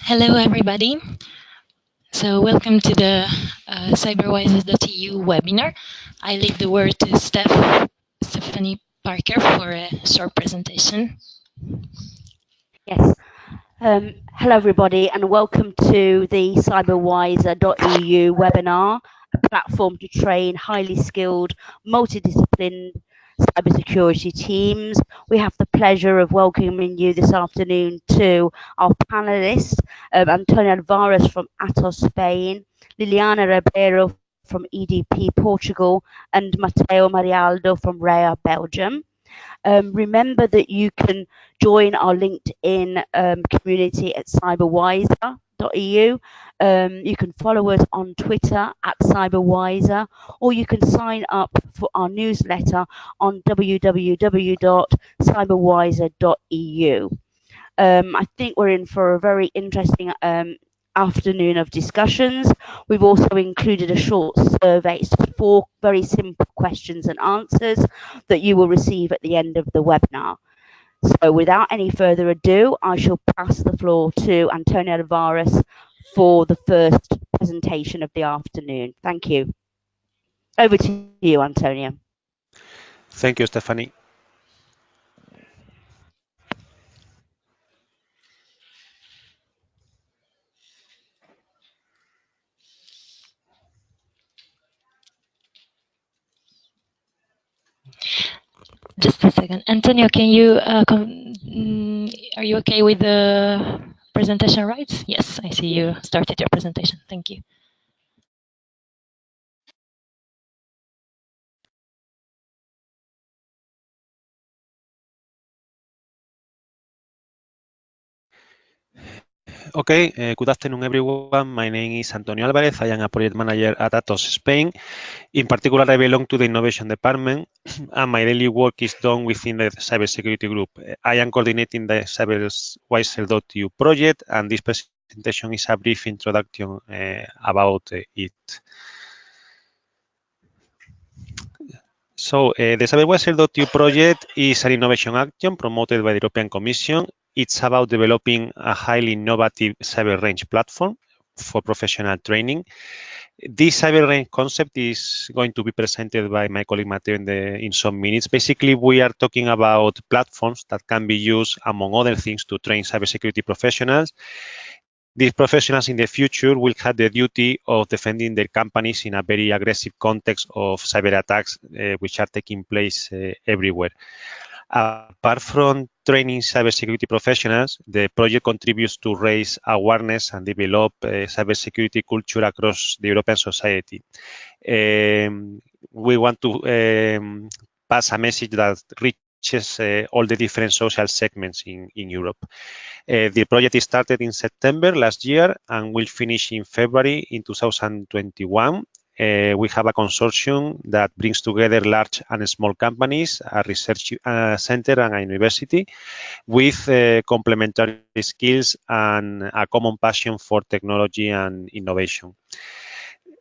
Hello, everybody. So welcome to the CYBERWISER.eu webinar. I leave the word to Stephanie Parker for a short presentation. Yes. Hello, everybody, and welcome to the CyberWiser.eu webinar, a platform to train highly skilled, multidisciplined cybersecurity teams. We have the pleasure of welcoming you this afternoon to our panelists, Antonio Alvarez from ATOS Spain, Liliana Ribeiro from EDP Portugal, and Matteo Marialdo from RHEA Belgium. Remember that you can join our LinkedIn community at CyberWiser.eu. You can follow us on Twitter at CyberWiser, or you can sign up for our newsletter on www.cyberwiser.eu. I think we're in for a very interesting afternoon of discussions. We've also included a short survey. It's 4 very simple questions and answers that you will receive at the end of the webinar. So without any further ado, I shall pass the floor to Antonio Alvarez for the first presentation of the afternoon. Thank you. Over to you, Antonio. Thank you, Stephanie. Just a second. Antonio, can you, are you okay with the presentation rights? Yes, I see you started your presentation. Thank you. Okay, good afternoon, everyone. My name is Antonio Alvarez. I am a project manager at ATOS Spain. In particular, I belong to the innovation department, and my daily work is done within the cybersecurity group. I am coordinating the CyberWiser.eu project, and this presentation is a brief introduction about it. So, the CyberWiser.eu project is an innovation action promoted by the European Commission. It's about developing a highly innovative cyber range platform for professional training. This cyber range concept is going to be presented by my colleague Matteo in some minutes. Basically, we are talking about platforms that can be used, among other things, to train cybersecurity professionals. These professionals in the future will have the duty of defending their companies in a very aggressive context of cyber attacks, which are taking place everywhere. Apart from training cybersecurity professionals, the project contributes to raise awareness and develop cybersecurity culture across the European society. We want to pass a message that reaches all the different social segments in Europe. The project started in September last year and will finish in February in 2021. We have a consortium that brings together large and small companies, a research center and a university with complementary skills and a common passion for technology and innovation.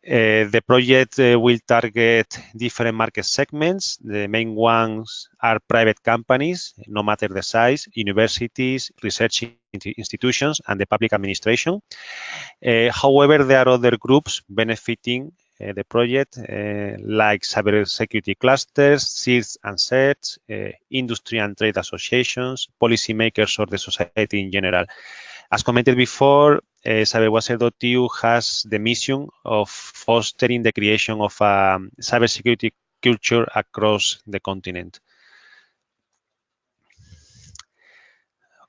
The project will target different market segments. The main ones are private companies, no matter the size, universities, research institutions, and the public administration. However, there are other groups benefiting the project, like cybersecurity clusters, CIRS and CERTs, industry and trade associations, policymakers, or the society in general. As commented before, CyberWiser.eu has the mission of fostering the creation of a cybersecurity culture across the continent.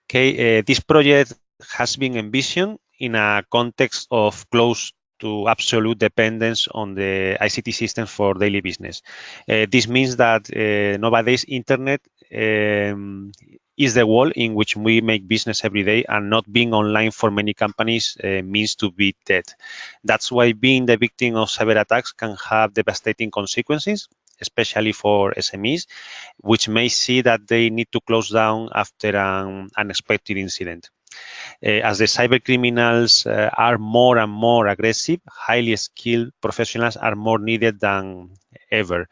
Okay, this project has been envisioned in a context of close to absolute dependence on the ICT systems for daily business. This means that nowadays internet is the world in which we make business every day, and not being online for many companies means to be dead. That's why being the victim of cyber attacks can have devastating consequences, especially for SMEs, which may see that they need to close down after an unexpected incident. As the cyber criminals are more and more aggressive, highly skilled professionals are more needed than ever.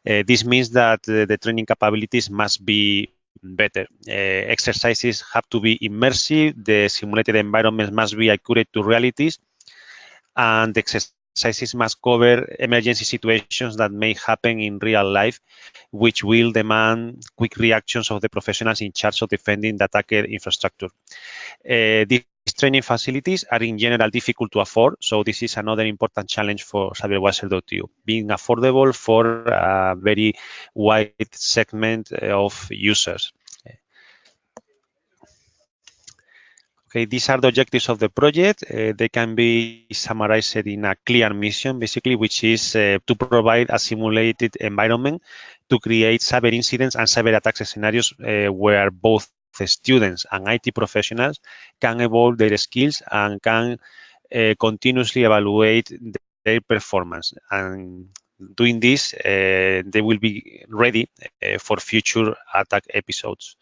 This means that the training capabilities must be better. Exercises have to be immersive, the simulated environment must be accurate to realities, and the exercises must cover emergency situations that may happen in real life, which will demand quick reactions of the professionals in charge of defending the attacker infrastructure. These training facilities are in general difficult to afford, so this is another important challenge for CyberWiser.eu, being affordable for a very wide segment of users. Okay, these are the objectives of the project. They can be summarized in a clear mission, basically, which is to provide a simulated environment to create cyber incidents and cyber attack scenarios where both the students and IT professionals can evolve their skills and can continuously evaluate their performance. And doing this, they will be ready for future attack episodes.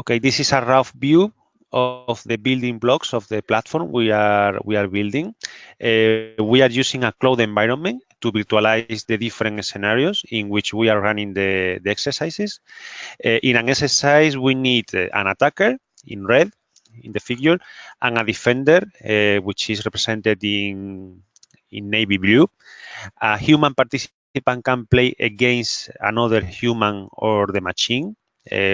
Okay, this is a rough view of the building blocks of the platform we are building. We are using a cloud environment to virtualize the different scenarios in which we are running the exercises. In an exercise, we need an attacker in red in the figure and a defender, which is represented in navy blue. A human participant can play against another human or the machine.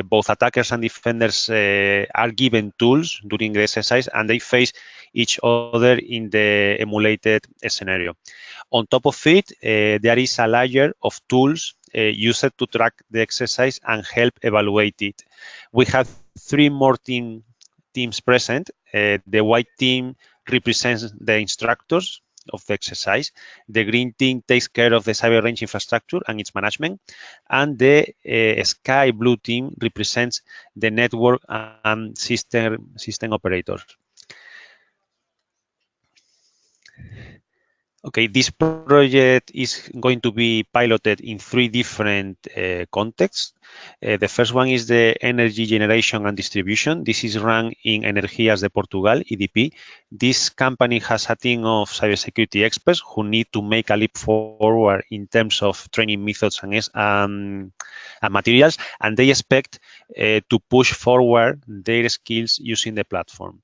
Both attackers and defenders are given tools during the exercise, and they face each other in the emulated scenario. On top of it, there is a layer of tools used to track the exercise and help evaluate it. We have three more teams present. The white team represents the instructors of the exercise. The green team takes care of the cyber range infrastructure and its management, and the sky blue team represents the network and system operators. Okay, this project is going to be piloted in three different contexts. The first one is the energy generation and distribution. This is run in Energías de Portugal, EDP. This company has a team of cybersecurity experts who need to make a leap forward in terms of training methods and materials, and they expect to push forward their skills using the platform.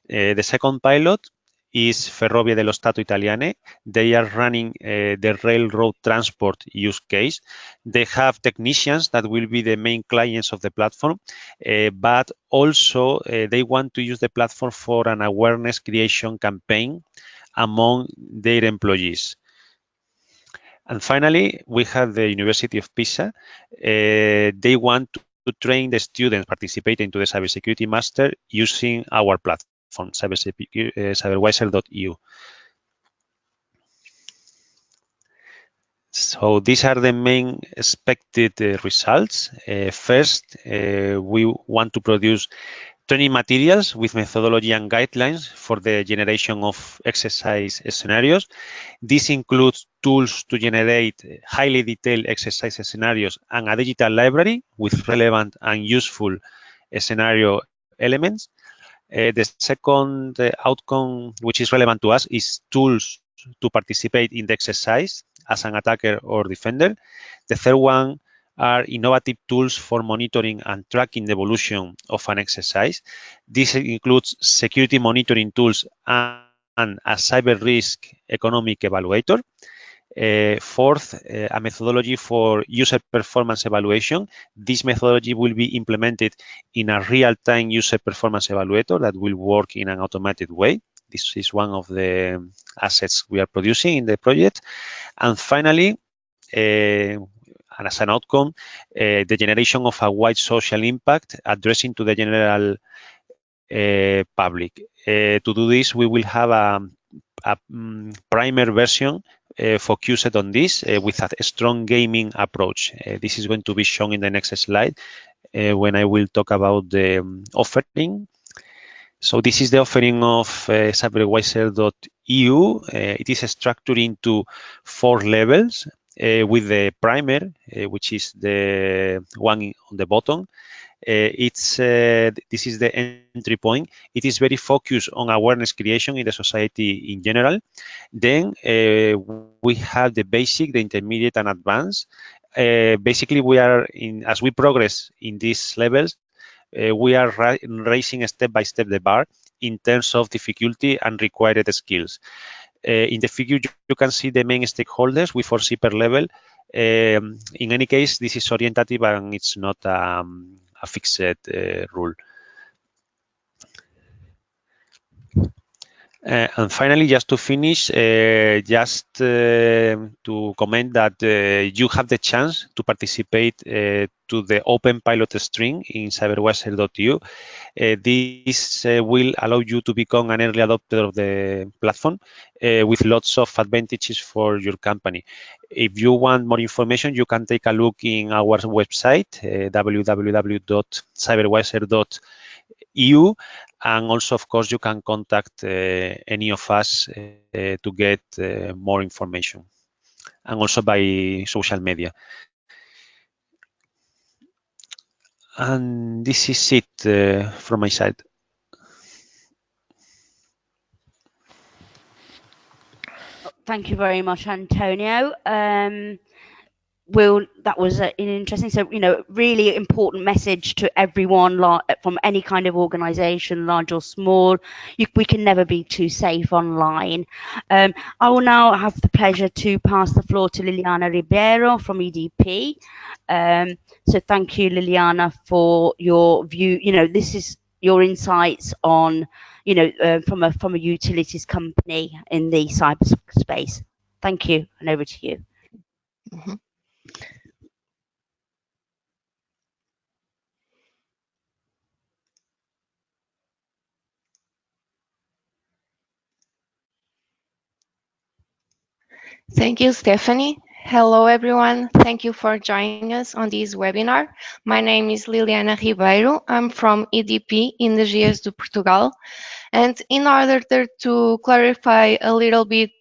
The second pilot is Ferrovie dello Stato Italiane. They are running the railroad transport use case. They have technicians that will be the main clients of the platform, but also they want to use the platform for an awareness creation campaign among their employees. And finally, we have the University of Pisa. They want to train the students participating to the cybersecurity master using our platform from CYBERWISER.eu. So these are the main expected results. First, we want to produce training materials with methodology and guidelines for the generation of exercise scenarios. This includes tools to generate highly detailed exercise scenarios and a digital library with relevant and useful scenario elements. The second outcome, which is relevant to us, is tools to participate in the exercise as an attacker or defender. The third one are innovative tools for monitoring and tracking the evolution of an exercise. This includes security monitoring tools and a cyber risk economic evaluator. Fourth, a methodology for user performance evaluation. This methodology will be implemented in a real-time user performance evaluator that will work in an automated way. This is one of the assets we are producing in the project. And finally, and as an outcome, the generation of a wide social impact addressing to the general public. To do this, we will have a primer version focused on this with a strong gaming approach. This is going to be shown in the next slide when I will talk about the offering. So this is the offering of CyberWiser.eu. It is structured into 4 levels with the primer, which is the one on the bottom. This is the entry point. It is very focused on awareness creation in the society in general. Then we have the basic, the intermediate, and advanced. basically, we are as we progress in these levels, we are raising step by step the bar in terms of difficulty and required skills. In the figure, you can see the main stakeholders we foresee per level. In any case, this is orientative and it's not a fixed rule. And finally, just to finish, to comment that you have the chance to participate to the open pilot string in CYBERWISER.eu. This will allow you to become an early adopter of the platform with lots of advantages for your company. If you want more information, you can take a look in our website, www.cyberwiser.eu, and also, of course, you can contact any of us to get more information, and also by social media. And this is it from my side. Thank you very much, Antonio. That was interesting. So, really important message to everyone, from any kind of organisation, large or small. We can never be too safe online. I will now have the pleasure to pass the floor to Liliana Ribeiro from EDP. So thank you, Liliana, for your view. This is your insights on, from a utilities company in the cyberspace. Thank you, and over to you. Mm-hmm. Thank you, Stephanie. Hello, everyone. Thank you for joining us on this webinar. My name is Liliana Ribeiro. I'm from EDP, Energias do Portugal. And in order to clarify a little bit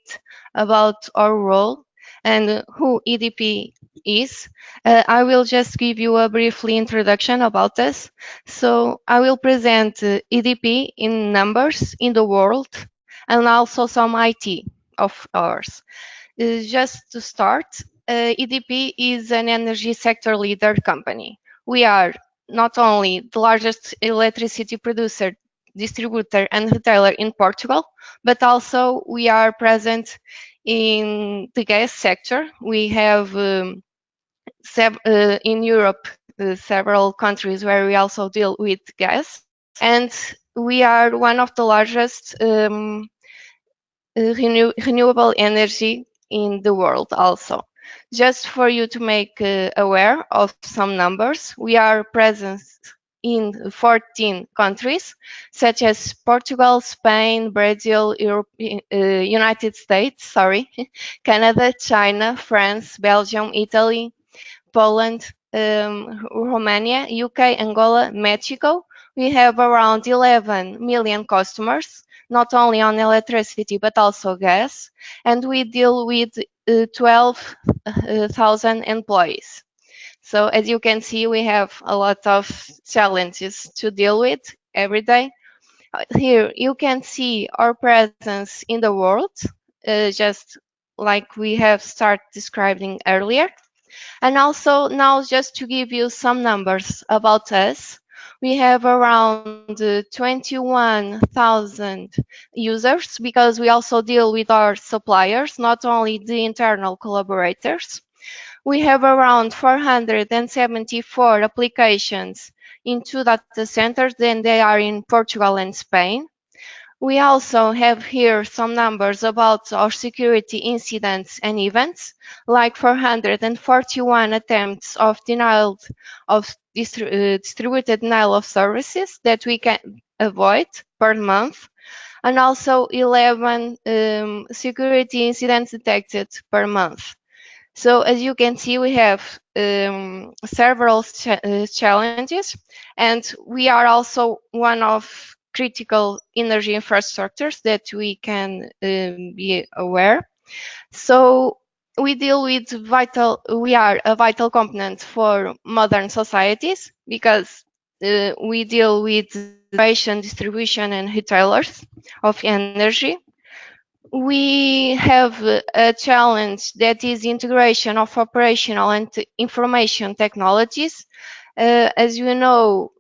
about our role and who EDP is, I will just give you a brief introduction about us. So I will present EDP in numbers in the world and also some IT of ours. Just to start, EDP is an energy sector leader company. We are not only the largest electricity producer, distributor and retailer in Portugal, but also we are present in the gas sector. We have in Europe several countries where we also deal with gas, and we are one of the largest renewable energy in the world also. Just for you to make aware of some numbers, we are present in 14 countries, such as Portugal, Spain, Brazil, Europe, United States, Canada, China, France, Belgium, Italy, Poland, Romania, UK, Angola, Mexico. We have around 11 million customers, not only on electricity, but also gas. And we deal with 12,000 employees. So as you can see, we have a lot of challenges to deal with every day. Here you can see our presence in the world, just like we have started describing earlier. And also now, just to give you some numbers about us, we have around 21,000 users, because we also deal with our suppliers, not only the internal collaborators. We have around 474 applications in 2 data centers, then they are in Portugal and Spain. We also have here some numbers about our security incidents and events, like 441 attempts of denial of distributed denial of services that we can avoid per month, and also 11 security incidents detected per month. So as you can see, we have several challenges, and we are also one of critical energy infrastructures that we can be aware. So we deal with we are a vital component for modern societies, because we deal with generation, distribution and retailers of energy. We have a challenge that is integration of operational and information technologies. As you know,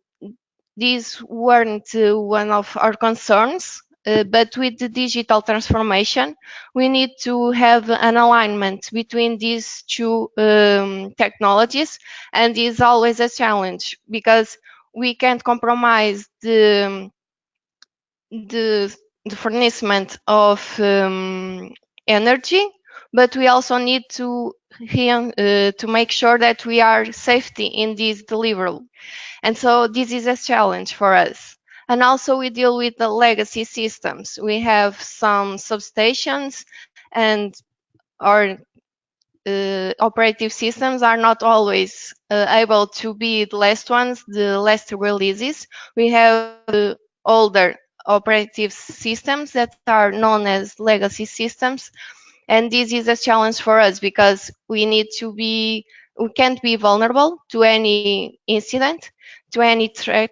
these weren't one of our concerns, but with the digital transformation, we need to have an alignment between these two technologies, and is always a challenge because we can't compromise the, the furnishment of energy, but we also need to make sure that we are safety in this deliverable. And so this is a challenge for us. And also we deal with the legacy systems. We have some substations, and our operative systems are not always able to be the last ones, the last releases. We have older operative systems that are known as legacy systems, and this is a challenge for us because we can't be vulnerable to any incident, to any threat,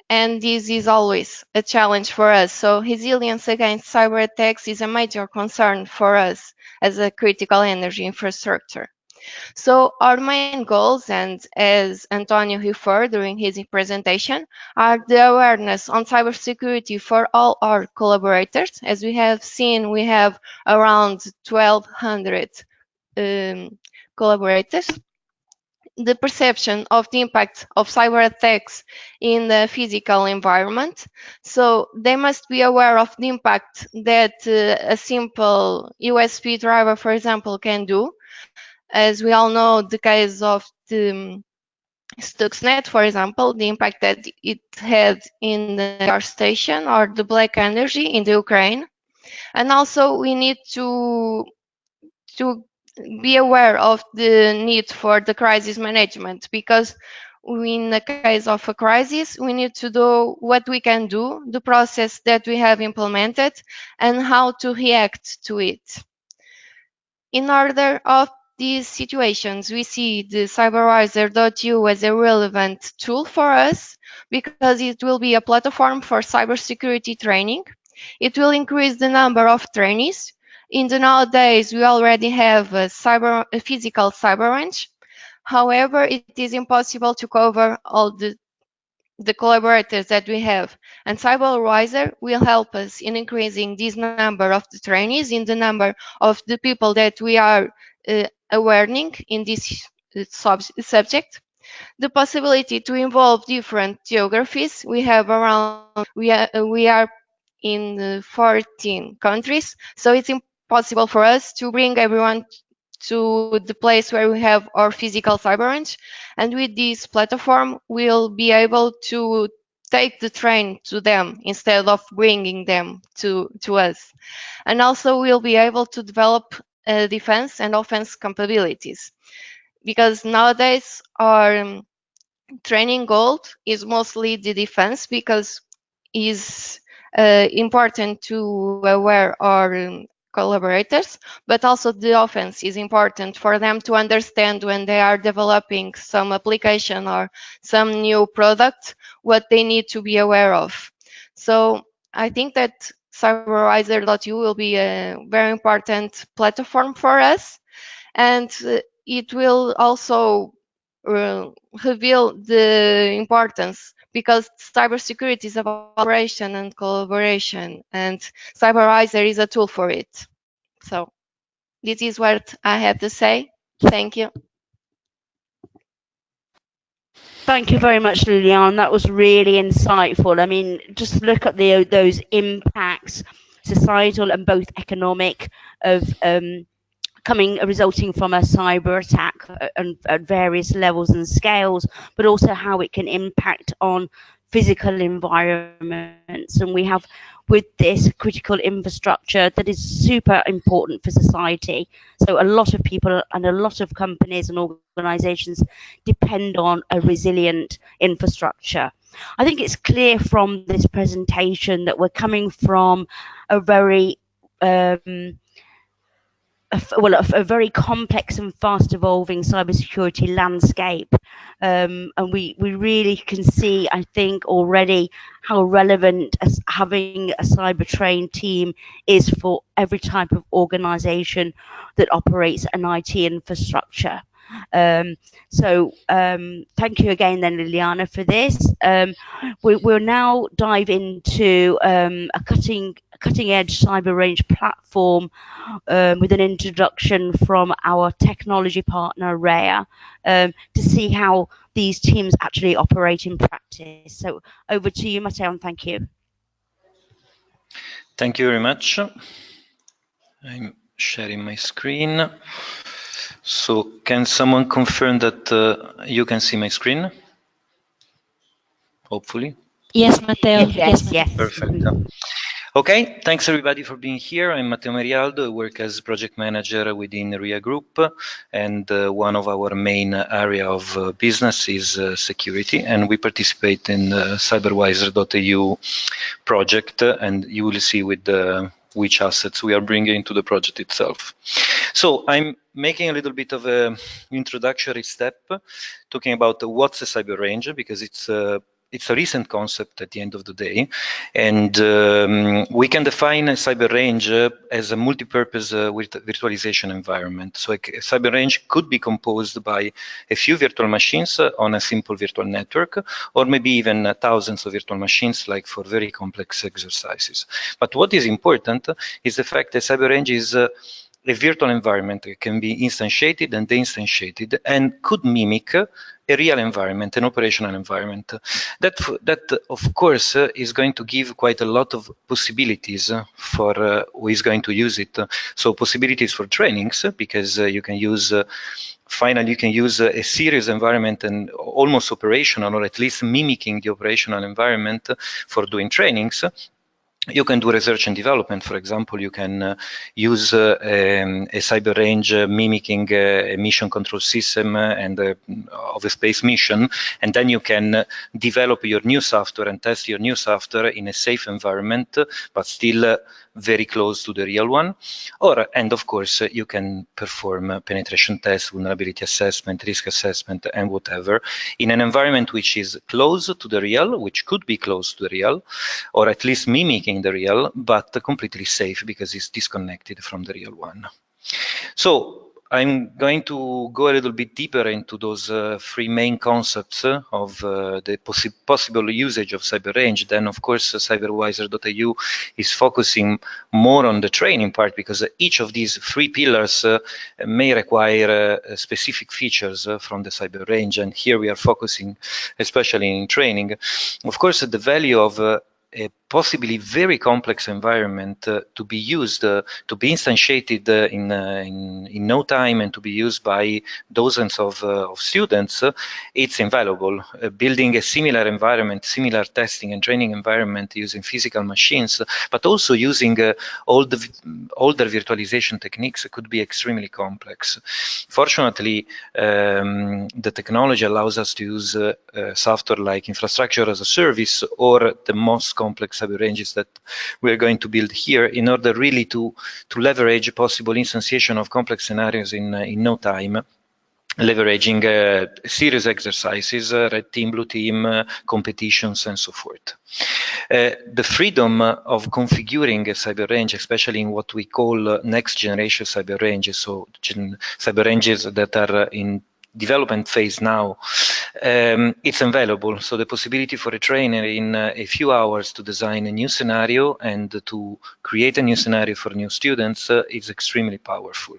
and this is always a challenge for us. So resilience against cyber attacks is a major concern for us as a critical energy infrastructure. So our main goals, and as Antonio referred during his presentation, are the awareness on cybersecurity for all our collaborators. As we have seen, we have around 1,200 collaborators. The perception of the impact of cyber attacks in the physical environment. So they must be aware of the impact that a simple USB driver, for example, can do. As we all know, the case of the Stuxnet, for example, the impact that it had in the car station, or the black energy in the Ukraine. And also we need to be aware of the need for the crisis management, because in the case of a crisis, we need to do what we can do, the process that we have implemented, and how to react to it. In order of these situations, we see the CYBERWISER.eu as a relevant tool for us because it will be a platform for cybersecurity training. It will increase the number of trainees. In the nowadays, we already have a physical cyber range. However, it is impossible to cover all the collaborators that we have. And CyberWiser will help us in increasing this number of the trainees, in the number of the people that we are awareing in this subject. The possibility to involve different geographies. We have we are in 14 countries, so it's impossible for us to bring everyone to the place where we have our physical cyber range. And with this platform, we'll be able to take the train to them instead of bringing them to us. And also we'll be able to develop defense and offense capabilities, because nowadays our training goal is mostly the defense, because it's important to aware our collaborators, but also the offense is important for them to understand when they are developing some application or some new product, what they need to be aware of. So I think that CyberWiser.eu will be a very important platform for us, and it will also reveal the importance, because cybersecurity is about cooperation and collaboration, and CyberWiser is a tool for it. So this is what I have to say. Thank you. Thank you very much, Liliane. That was really insightful. I mean, just look at those impacts, societal and both economic, of resulting from a cyber attack at various levels and scales, but also how it can impact on physical environments. And we have with this critical infrastructure that is super important for society. So a lot of people and a lot of companies and organizations depend on a resilient infrastructure. I think it's clear from this presentation that we're coming from a very a very complex and fast evolving cybersecurity landscape, and we really can see, I think, already how relevant as having a cyber trained team is for every type of organization that operates an IT infrastructure. Thank you again then, Liliana, for this. We'll now dive into a cutting edge cyber range platform with an introduction from our technology partner RHEA to see how these teams actually operate in practice. So over to you, Matteo, and thank you. Thank you very much. I'm sharing my screen. So can someone confirm that you can see my screen? Hopefully. Yes, Matteo. Yes. Perfect. Okay, thanks everybody for being here. I'm Matteo Merialdo. I work as project manager within RHEA Group, and one of our main area of business is security, and we participate in the CYBERWISER.eu project, and you will see with which assets we are bringing to the project itself. So I'm making a little bit of an introductory step, talking about what's a cyber range, because it's a recent concept at the end of the day, and we can define a cyber range as a multi-purpose virtualization environment. So a cyber range could be composed by a few virtual machines on a simple virtual network, or maybe even thousands of virtual machines, like for very complex exercises. But what is important is the fact that cyber range is a virtual environment that can be instantiated and deinstantiated and could mimic a real environment, an operational environment. That of course is going to give quite a lot of possibilities for who is going to use it. So possibilities for trainings, because you can use finally you can use a serious environment and almost operational, or at least mimicking the operational environment for doing trainings. You can do research and development. For example, you can use a cyber range mimicking a mission control system and of a space mission, and then you can develop your new software and test your new software in a safe environment, but still very close to the real one. And of course, you can perform penetration tests, vulnerability assessment, risk assessment, and whatever in an environment which is close to the real, which could be close to the real, or at least mimicking the real, but completely safe because it's disconnected from the real one. So I'm going to go a little bit deeper into those three main concepts of the possible usage of cyber range. Then, of course, CYBERWISER.eu is focusing more on the training part, because each of these three pillars may require specific features from the cyber range. And here we are focusing especially in training. Of course, the value of a possibly very complex environment to be used, to be instantiated in no time and to be used by dozens of students, it's invaluable. Building a similar environment, similar testing and training environment using physical machines, but also using older virtualization techniques could be extremely complex. Fortunately, the technology allows us to use software like infrastructure as a service, or the most complex cyber ranges that we are going to build here, in order really to leverage possible instantiation of complex scenarios in no time, leveraging serious exercises, red team, blue team, competitions, and so forth. The freedom of configuring a cyber range, especially in what we call next generation cyber ranges, so cyber ranges that are in development phase now, it's invaluable. So the possibility for a trainer in a few hours to design a new scenario and to create a new scenario for new students is extremely powerful.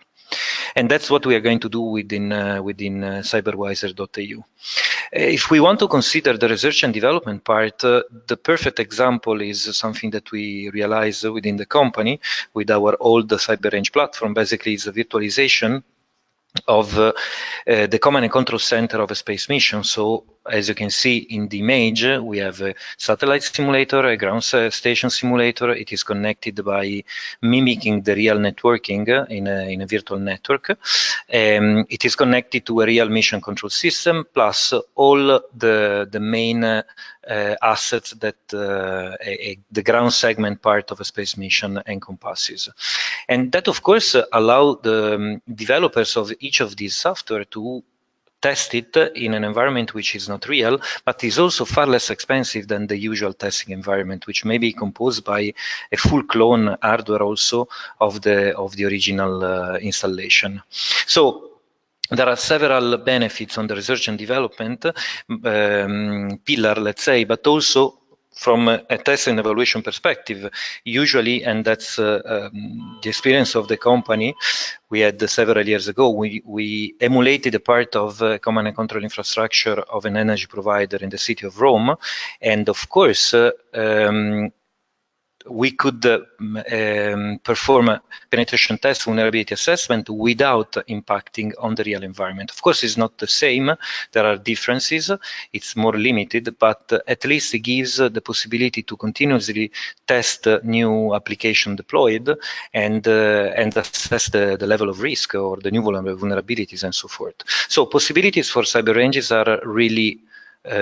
And that's what we are going to do within CYBERWISER.eu. If we want to consider the research and development part, the perfect example is something that we realize within the company with our old cyber range platform. Basically, it's a virtualization of the command and control center of a space mission. So as you can see in the image, we have a satellite simulator, a ground station simulator. It is connected by mimicking the real networking in a virtual network. It is connected to a real mission control system, plus all the main assets that the ground segment part of a space mission encompasses. And that, of course, allow the developers of each of these software to test it in an environment which is not real, but is also far less expensive than the usual testing environment, which may be composed by a full clone hardware also of the original installation. So there are several benefits on the research and development pillar, let's say, but also from a test and evaluation perspective, usually, and that's the experience of the company we had several years ago, we emulated a part of command and control infrastructure of an energy provider in the city of Rome, and of course, we could perform a penetration test vulnerability assessment without impacting on the real environment. Of course, it's not the same. There are differences. It's more limited, but at least it gives the possibility to continuously test new application deployed and assess the level of risk or the new vulnerabilities and so forth. So possibilities for cyber ranges are really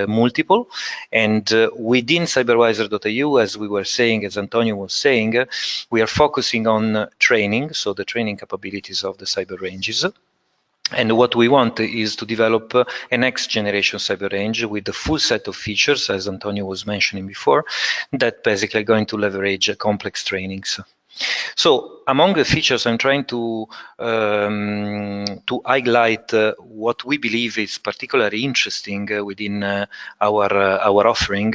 multiple, and within CYBERWISER.eu, as we were saying, as Antonio was saying, we are focusing on training, so the training capabilities of the cyber ranges. And what we want is to develop a next generation cyber range with the full set of features, as Antonio was mentioning before, that basically are going to leverage complex trainings. So among the features, I'm trying to highlight what we believe is particularly interesting within our offering.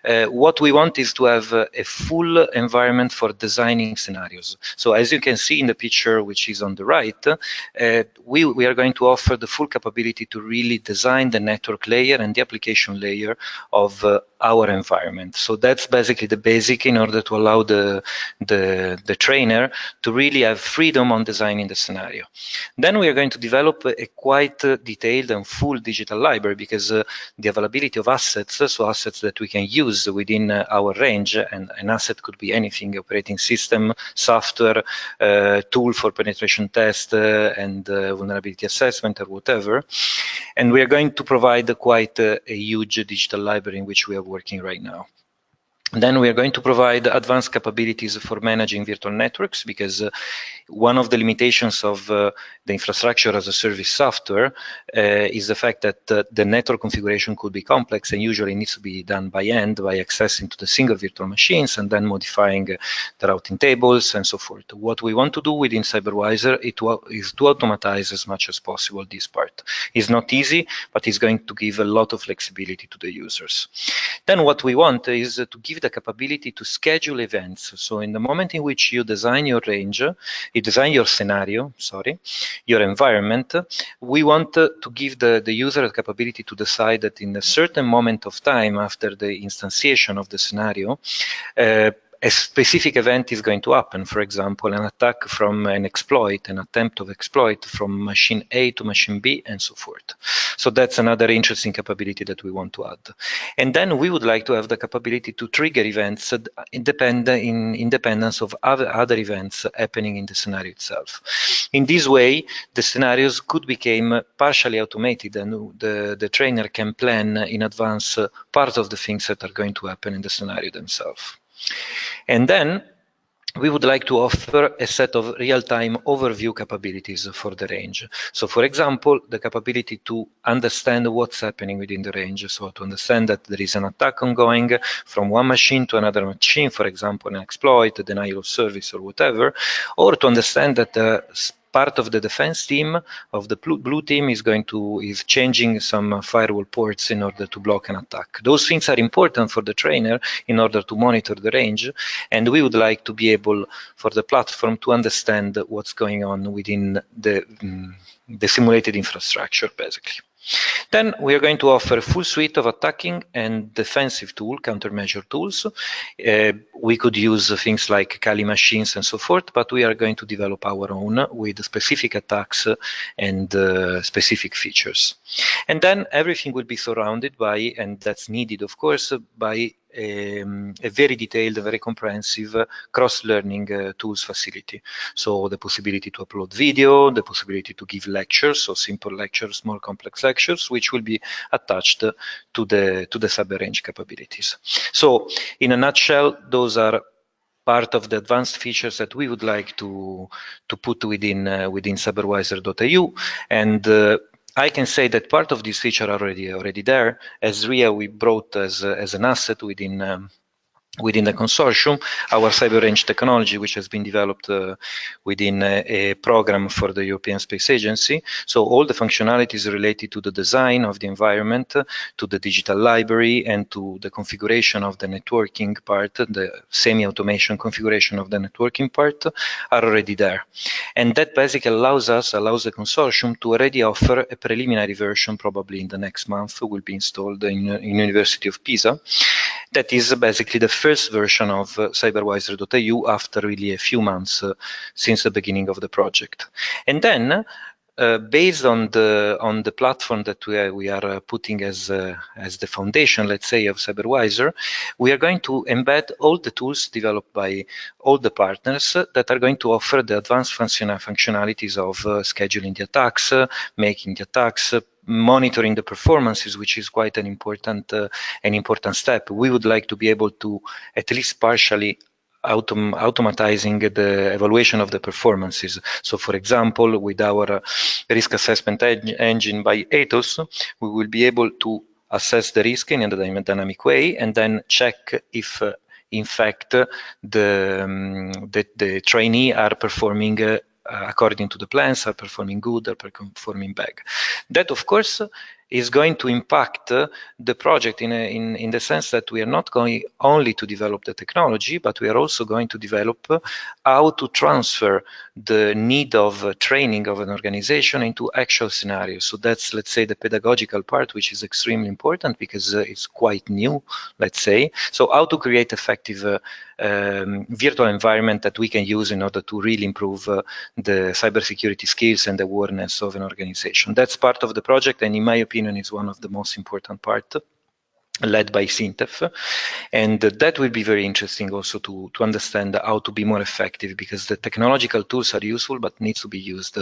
What we want is to have a full environment for designing scenarios. So as you can see in the picture, which is on the right, we are going to offer the full capability to really design the network layer and the application layer of our environment. So that's basically the basic in order to allow the trainer to really have freedom on designing the scenario. Then we are going to develop a quite detailed and full digital library, because the availability of assets, so assets that we can use within our range, and an asset could be anything, operating system, software, tool for penetration test and vulnerability assessment or whatever. And we are going to provide quite a huge digital library in which we are working right now. Then we are going to provide advanced capabilities for managing virtual networks, because one of the limitations of the infrastructure as a service software is the fact that the network configuration could be complex and usually needs to be done by hand, by accessing to the single virtual machines and then modifying the routing tables and so forth. What we want to do within CYBERWISER is to automatize as much as possible this part. It's not easy, but it's going to give a lot of flexibility to the users. Then what we want is to give the capability to schedule events. So in the moment in which you design your range, you design your scenario, your environment, we want to give the user the capability to decide that in a certain moment of time after the instantiation of the scenario, a specific event is going to happen. For example, an attack from an exploit, an attempt of exploit from machine A to machine B, and so forth. So that's another interesting capability that we want to add. And then we would like to have the capability to trigger events in independence of other events happening in the scenario itself. In this way, the scenarios could become partially automated, and the trainer can plan in advance part of the things that are going to happen in the scenario themselves. And then we would like to offer a set of real-time overview capabilities for the range. So for example, the capability to understand what's happening within the range. So to understand that there is an attack ongoing from one machine to another machine, for example, an exploit, a denial of service or whatever, or to understand that part of the defense team, of the blue team, is changing some firewall ports in order to block an attack. Those things are important for the trainer in order to monitor the range, and we would like to be able for the platform to understand what's going on within the simulated infrastructure, basically. Then we are going to offer a full suite of attacking and defensive countermeasure tools. We could use things like Kali machines and so forth, but we are going to develop our own with specific attacks and specific features. And then everything will be surrounded by, and that's needed of course, by a very detailed, very comprehensive cross-learning tools facility. So the possibility to upload video, the possibility to give lectures, so simple lectures, more complex lectures, which will be attached to the cyber range capabilities. So in a nutshell, those are part of the advanced features that we would like to put within CYBERWISER.eu, and I can say that part of these features are already there. As RHEA, we brought as an asset within the consortium, our cyber range technology, which has been developed within a program for the European Space Agency. So all the functionalities related to the design of the environment, to the digital library, and to the configuration of the networking part, the semi-automation configuration of the networking part, are already there. And that basically allows the consortium to already offer a preliminary version, probably in the next month, will be installed in University of Pisa. That is basically the first version of CYBERWISER.eu after really a few months since the beginning of the project. And then, based on the platform that we are putting as the foundation, let's say, of CyberWiser, we are going to embed all the tools developed by all the partners that are going to offer the advanced functionalities of scheduling the attacks, making the attacks, monitoring the performances, which is quite an important step. We would like to be able to at least partially automatizing the evaluation of the performances. So, for example, with our risk assessment engine by ATOS, we will be able to assess the risk in a dynamic way and then check if in fact the trainee are performing according to the plans, are performing good, are performing bad. That, of course, is going to impact the project in the sense that we are not going only to develop the technology, but we are also going to develop how to transfer the need of training of an organization into actual scenarios. So that's, let's say, the pedagogical part, which is extremely important because it's quite new, let's say. So how to create effective virtual environment that we can use in order to really improve the cybersecurity skills and awareness of an organization. That's part of the project, and in my opinion, is one of the most important part, led by Sintef, and that will be very interesting also to understand how to be more effective, because the technological tools are useful but needs to be used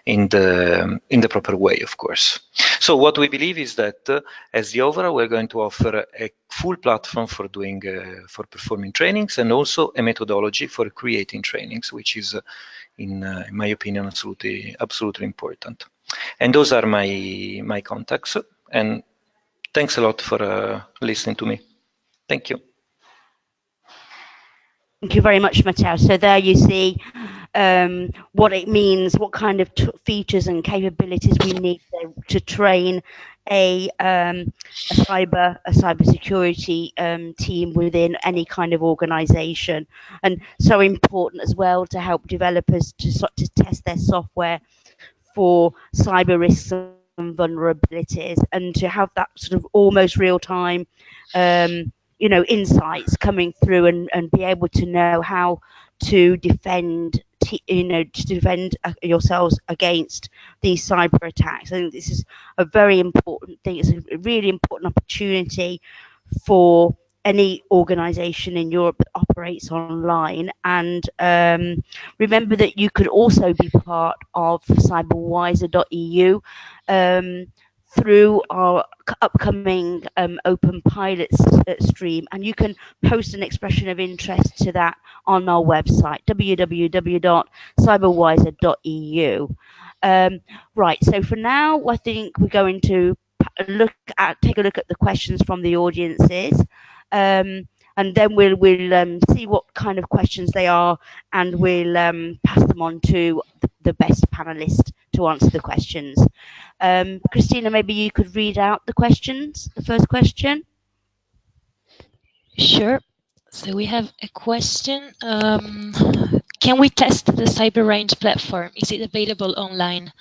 in the proper way, of course. So what we believe is that as the overall, we're going to offer a full platform for doing for performing trainings, and also a methodology for creating trainings, which is in my opinion absolutely important. And those are my contacts, and thanks a lot for listening to me. Thank you. Thank you very much, Matteo. So there you see what it means, what kind of features and capabilities we need to train a cybersecurity team within any kind of organization, and so important as well to help developers to test their software for cyber risks and vulnerabilities, and to have that sort of almost real-time insights coming through, and be able to know how to defend yourselves against these cyber attacks. I think this is a very important thing. It's a really important opportunity for any organization in Europe that operates online. And remember that you could also be part of CYBERWISER.eu through our upcoming open pilot stream, and you can post an expression of interest to that on our website, www.cyberwiser.eu. Right, so for now, I think we're going to take a look at the questions from the audiences, and then we'll see what kind of questions they are, and we'll pass them on to the best panelist to answer the questions. Christina, maybe you could read out the questions, the first question. Sure. So we have a question. Can we test the Cyber Range platform? Is it available online?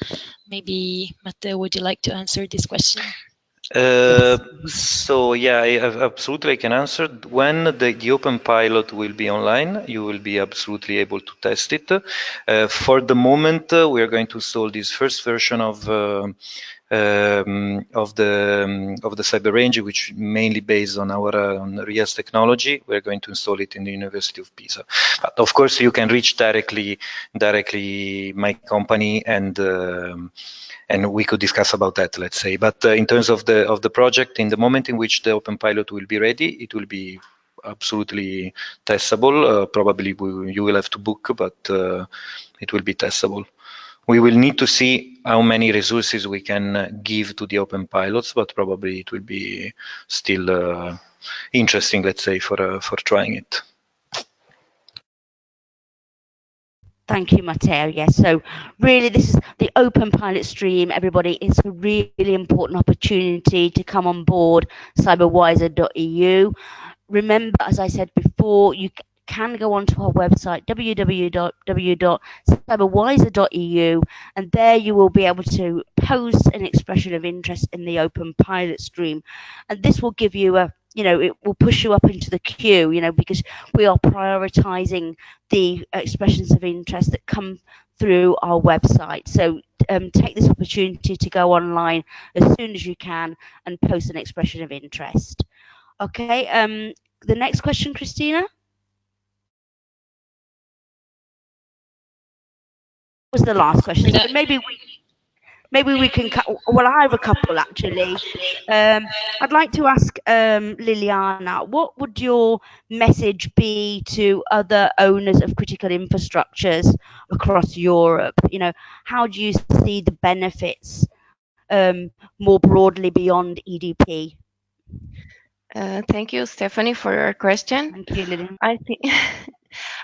Maybe, Matteo, would you like to answer this question? So yeah, absolutely I can answer. When the open pilot will be online, you will be absolutely able to test it. For the moment, we are going to install this first version of the Cyber Range, which mainly based on our RHEA's technology. We're going to install it in the University of Pisa. But of course, you can reach directly my company, and we could discuss about that, let's say. But in terms of the project, in the moment in which the open pilot will be ready, it will be absolutely testable. Probably you will have to book, but it will be testable We will need to see how many resources we can give to the open pilots, but probably it will be still interesting, let's say, for trying it. Thank you, Matteo. Yes, so really this is the open pilot stream, everybody. It's a really important opportunity to come on board CyberWiser.eu. Remember, as I said before, you can go onto our website, www.cyberwiser.eu, and there you will be able to post an expression of interest in the open pilot stream. And this will give you a, it will push you up into the queue, because we are prioritizing the expressions of interest that come through our website. So take this opportunity to go online as soon as you can and post an expression of interest. Okay, the next question, Christina? Was the last question. So maybe we can well, I have a couple actually. I'd like to ask Liliana, what would your message be to other owners of critical infrastructures across Europe? How do you see the benefits more broadly beyond EDP? Thank you, Stephanie, for your question. Thank you, Liliana.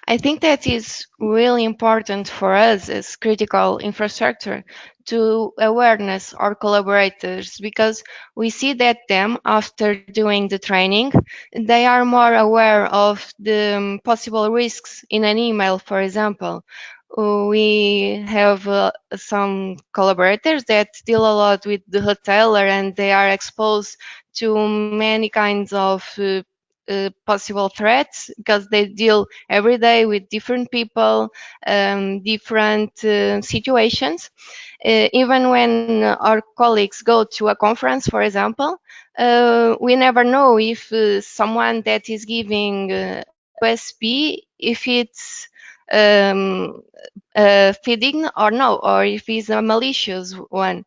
I think that is really important for us as critical infrastructure to awareness our collaborators, because we see that them, after doing the training, they are more aware of the possible risks in an email, for example. We have some collaborators that deal a lot with the retailer, and they are exposed to many kinds of possible threats, because they deal every day with different people, different situations. Even when our colleagues go to a conference, for example, we never know if someone that is giving USB, if it's feeding or no, or if it's a malicious one.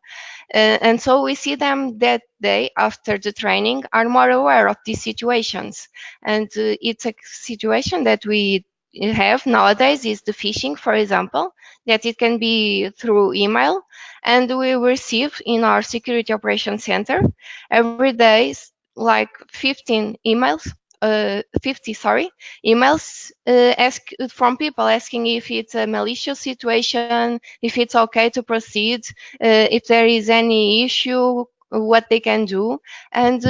And so we see them that day after the training are more aware of these situations. And it's a situation that we have nowadays is the phishing, for example, that it can be through email. And we receive in our security operations center every day like 15 emails 50, emails from people asking if it's a malicious situation, if it's okay to proceed, if there is any issue, what they can do. And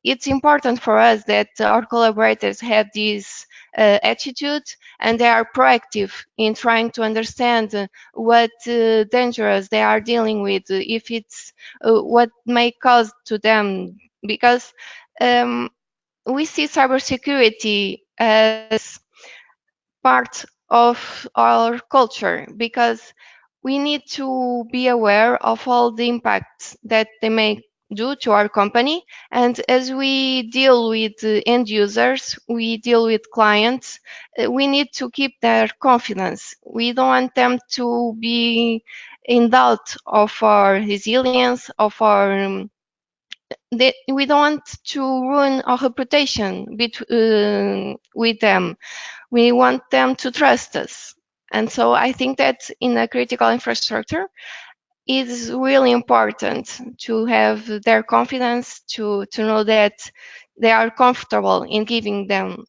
it's important for us that our collaborators have this attitude, and they are proactive in trying to understand what dangers they are dealing with, if it's what may cause to them, because we see cybersecurity as part of our culture, because we need to be aware of all the impacts that they may do to our company. And as we deal with end users, we deal with clients, we need to keep their confidence. We don't want them to be in doubt of our resilience, of our we don't want to ruin our reputation with them. We want them to trust us. And so I think that in a critical infrastructure, it is really important to have their confidence, to know that they are comfortable in giving them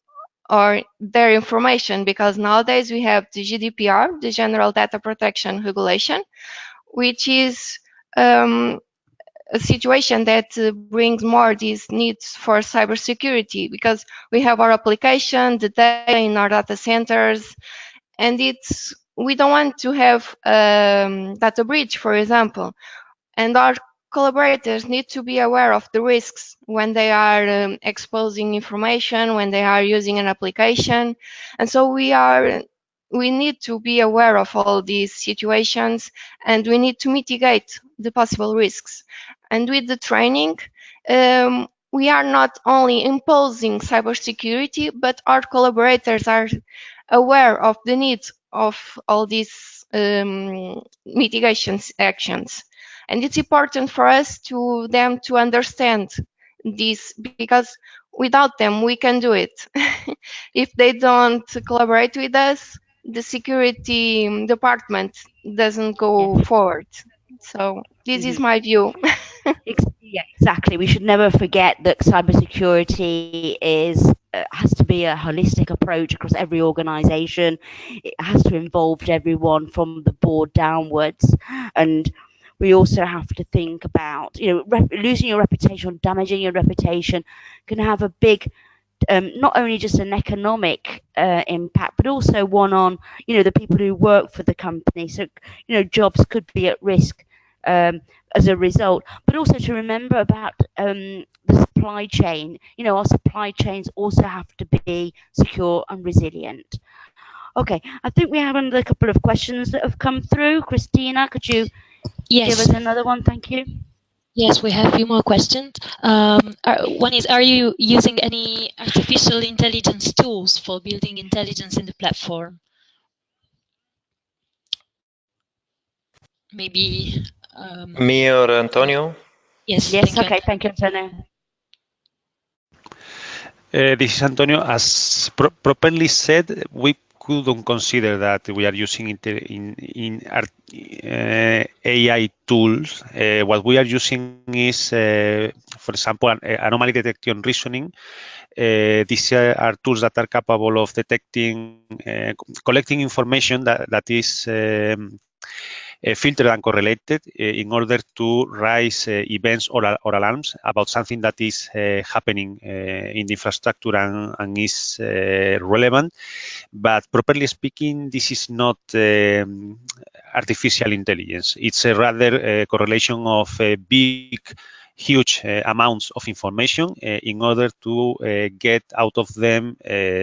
or their information, because nowadays we have the GDPR, the General Data Protection Regulation, which is a situation that brings more these needs for cybersecurity, because we have our application, the data in our data centers, and we don't want to have data breach, for example. And our collaborators need to be aware of the risks when they are exposing information, when they are using an application. And so we need to be aware of all these situations, and we need to mitigate the possible risks. And with the training, we are not only imposing cybersecurity, but our collaborators are aware of the needs of all these mitigation actions. And it's important for them to understand this, because without them, we can do it. If they don't collaborate with us, the security department doesn't go forward. So this is my view. Yeah, exactly. We should never forget that cybersecurity is has to be a holistic approach across every organisation. It has to involve everyone from the board downwards, and we also have to think about, losing your reputation, damaging your reputation, can have a big, not only just an economic impact, but also one on, the people who work for the company. So, jobs could be at risk as a result, but also to remember about the supply chain. Our supply chains also have to be secure and resilient. Okay, I think we have another couple of questions that have come through. Christina, could you give us another one? Thank you. Yes, we have a few more questions. One is, are you using any artificial intelligence tools for building intelligence in the platform? Maybe... Me or Antonio? Yes, Yes, thank you. okay, thank you, Antonio. This is Antonio. As properly said, we couldn't consider that we are using AI tools. What we are using is, for example, anomaly detection reasoning. These are tools that are capable of detecting, collecting information that is filtered and correlated in order to raise events or alarms about something that is happening in the infrastructure and is relevant. But properly speaking, this is not artificial intelligence. It's a rather correlation of big, huge amounts of information in order to get out of them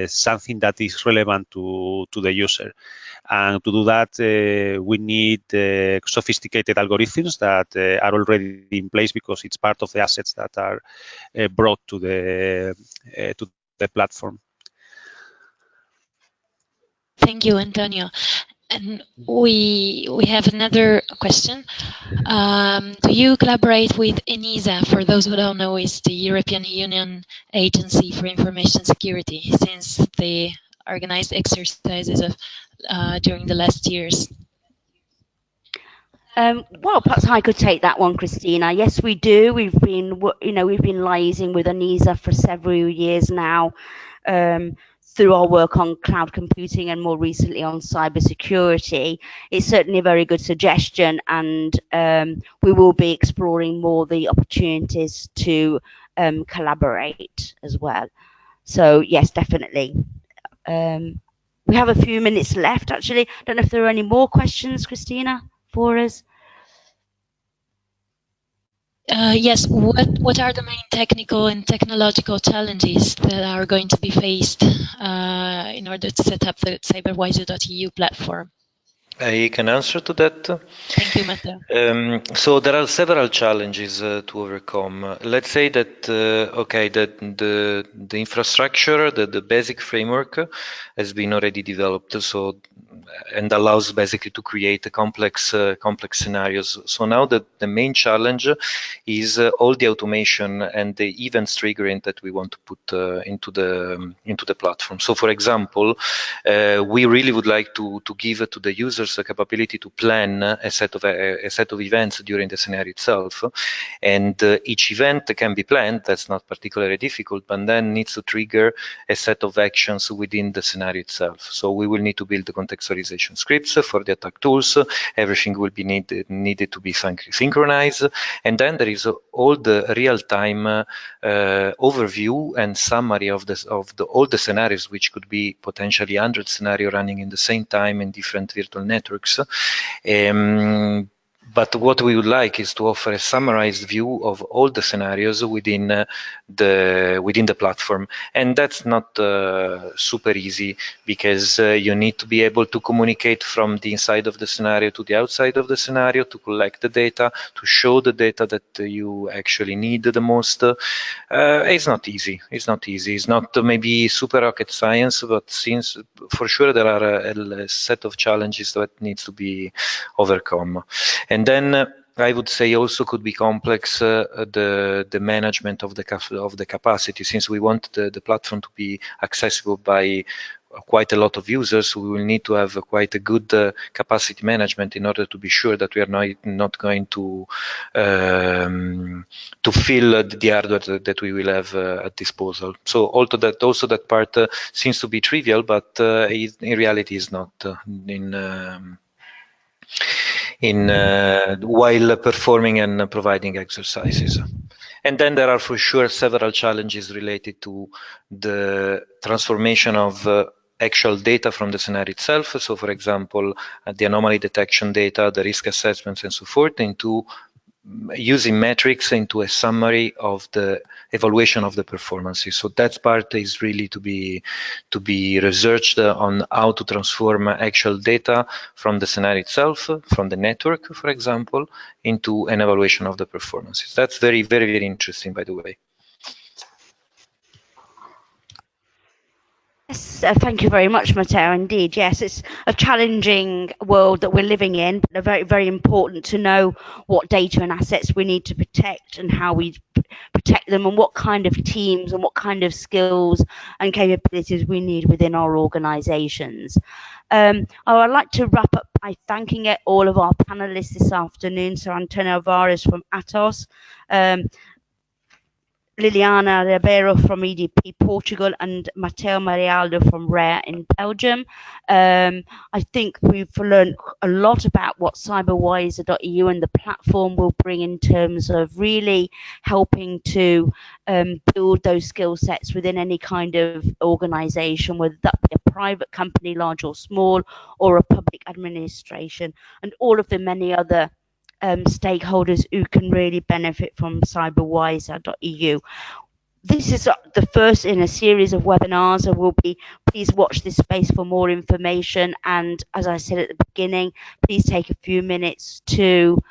something that is relevant to the user. And to do that, we need sophisticated algorithms that are already in place because it's part of the assets that are brought to the platform. Thank you, Antonio. And we have another question. Do you collaborate with ENISA? For those who don't know, it's the European Union Agency for Information Security, since they organized exercises during the last years. Well, perhaps I could take that one, Christina. Yes, we do. We've been liaising with ENISA for several years now, through our work on cloud computing and more recently on cybersecurity. It's certainly a very good suggestion, and we will be exploring more the opportunities to collaborate as well. So yes, definitely. We have a few minutes left, actually. I don't know if there are any more questions, Christina, for us. Yes, what are the main technical and technological challenges that are going to be faced in order to set up the CYBERWISER.eu platform? I can answer to that. Thank you, Matteo. So there are several challenges to overcome. Let's say that okay, that the infrastructure, the basic framework has been already developed, so and allows basically to create complex scenarios. So now the main challenge is all the automation and the events triggering that we want to put into the platform. So for example, we really would like to give to the users the capability to plan a set of events during the scenario itself, and each event can be planned. That's not particularly difficult, but then needs to trigger a set of actions within the scenario itself. So we will need to build the contextualization scripts for the attack tools. Everything will be needed to be synchronized, and then there is all the real-time overview and summary of all the scenarios, which could be potentially 100 scenarios running in the same time in different virtual networks. But what we would like is to offer a summarized view of all the scenarios within the platform, and that's not super easy, because you need to be able to communicate from the inside of the scenario to the outside of the scenario, to collect the data, to show the data that you actually need the most. It's not easy. It's not maybe super rocket science, but since for sure there are a set of challenges that needs to be overcome. And then I would say also could be complex the management of the capacity, since we want the platform to be accessible by quite a lot of users, we will need to have quite a good capacity management in order to be sure that we are not going to fill the hardware that we will have at disposal. So also that part seems to be trivial, but in reality is not while performing and providing exercises. And then there are for sure several challenges related to the transformation of actual data from the scenario itself. So for example, the anomaly detection data, the risk assessments and so forth, into using metrics into a summary of the evaluation of the performances. So that part is really to be researched on how to transform actual data from the scenario itself, from the network, for example, into an evaluation of the performances. That's very, very, very interesting, by the way. Yes, thank you very much, Matteo. Indeed, yes, it's a challenging world that we're living in, but very, very important to know what data and assets we need to protect and how we protect them and what kind of teams and what kind of skills and capabilities we need within our organisations. I would like to wrap up by thanking all of our panellists this afternoon. So Antonio Alvarez from ATOS, Liliana Ribeiro from EDP Portugal, and Matteo Marialdo from RHEA in Belgium. I think we've learned a lot about what CyberWiser.eu and the platform will bring in terms of really helping to build those skill sets within any kind of organisation, whether that be a private company, large or small, or a public administration, and all of the many other stakeholders who can really benefit from CyberWiser.eu. This is the first in a series of webinars, and please watch this space for more information. And as I said at the beginning, please take a few minutes to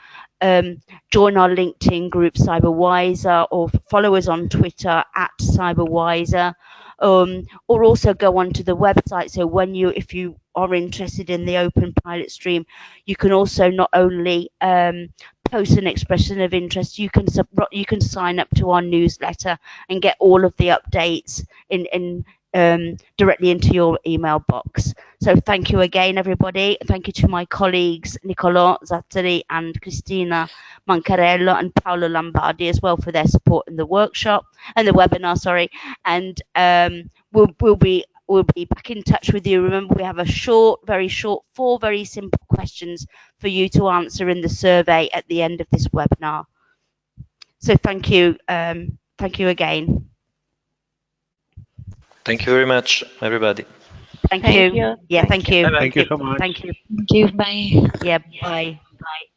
join our LinkedIn group CyberWiser, or follow us on Twitter at CyberWiser, or also go onto the website. So if you are interested in the open pilot stream, you can also not only post an expression of interest, you can sign up to our newsletter and get all of the updates directly into your email box. So thank you again, everybody. Thank you to my colleagues Nicolò Zatteri and Cristina Mancarello and Paolo Lombardi as well for their support in the workshop and the webinar. Sorry, and we'll be back in touch with you. Remember, we have a very short, 4 very simple questions for you to answer in the survey at the end of this webinar. So thank you again. Thank you very much, everybody. Thank you. Yeah, thank you. Thank you so much. Thank you. Thank you. Bye. Yeah, bye. Bye.